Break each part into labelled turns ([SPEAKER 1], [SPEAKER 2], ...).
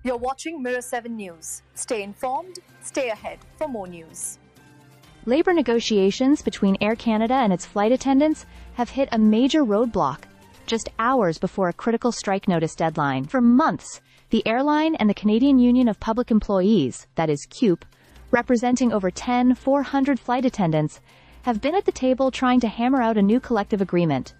[SPEAKER 1] You're watching Mirror 7 News. Stay informed, stay ahead for more news.
[SPEAKER 2] Labor negotiations between Air Canada and its flight attendants have hit a major roadblock, just hours before a critical strike notice deadline. For months, the airline and the Canadian Union of Public Employees, that is CUPE, representing over 400 flight attendants, have been at the table trying to hammer out a new collective agreement.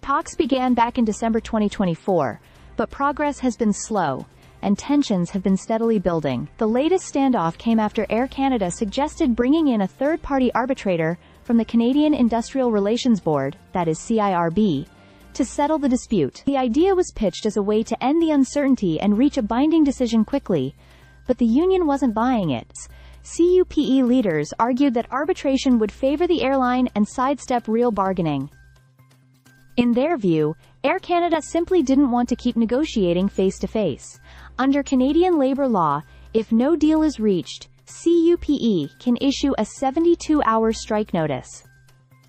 [SPEAKER 2] Talks began back in December 2024, but progress has been slow, and tensions have been steadily building. The latest standoff came after Air Canada suggested bringing in a third-party arbitrator from the Canadian Industrial Relations Board, that is CIRB, to settle the dispute. The idea was pitched as a way to end the uncertainty and reach a binding decision quickly, but the union wasn't buying it. CUPE leaders argued that arbitration would favor the airline and sidestep real bargaining. In their view, Air Canada simply didn't want to keep negotiating face-to-face. Under Canadian labor law, if no deal is reached, CUPE can issue a 72-hour strike notice.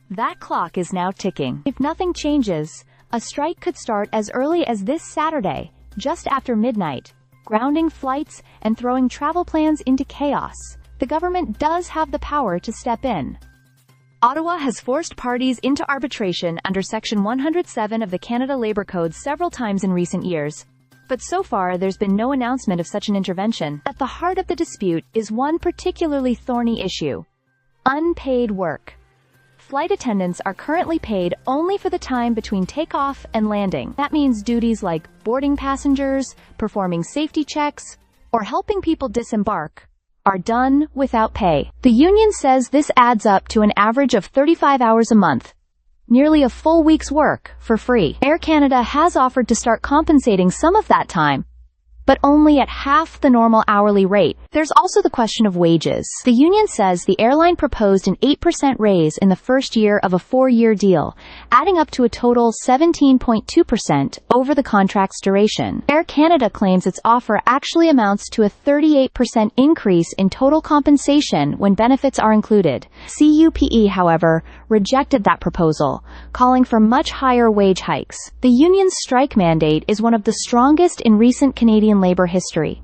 [SPEAKER 2] That clock is now ticking. If nothing changes, a strike could start as early as this Saturday, just after midnight, grounding flights and throwing travel plans into chaos. The government does have the power to step in. Ottawa has forced parties into arbitration under Section 107 of the Canada Labour Code several times in recent years, but so far there's been no announcement of such an intervention. At the heart of the dispute is one particularly thorny issue: unpaid work. Flight attendants are currently paid only for the time between takeoff and landing. That means duties like boarding passengers, performing safety checks, or helping people disembark are done without pay. The union says this adds up to an average of 35 hours a month, nearly a full week's work, for free. Air Canada has offered to start compensating some of that time, but only at half the normal hourly rate. There's also the question of wages. The union says the airline proposed an 8% raise in the first year of a 4-year deal, adding up to a total 17.2% over the contract's duration. Air Canada claims its offer actually amounts to a 38% increase in total compensation when benefits are included. CUPE, however, rejected that proposal, calling for much higher wage hikes. The union's strike mandate is one of the strongest in recent Canadian labor history.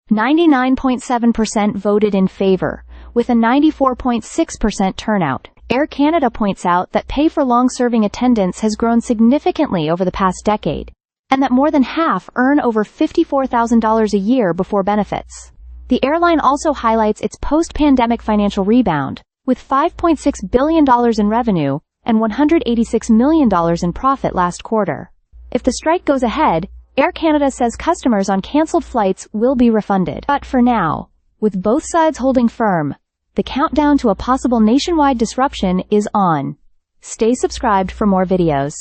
[SPEAKER 2] 99.7% voted in favor, with a 94.6% turnout. Air Canada points out that pay for long-serving attendants has grown significantly over the past decade, and that more than half earn over $54,000 a year before benefits. The airline also highlights its post-pandemic financial rebound, with $5.6 billion in revenue and $186 million in profit last quarter. If the strike goes ahead, Air Canada says customers on cancelled flights will be refunded. But for now, with both sides holding firm, the countdown to a possible nationwide disruption is on. Stay subscribed for more videos.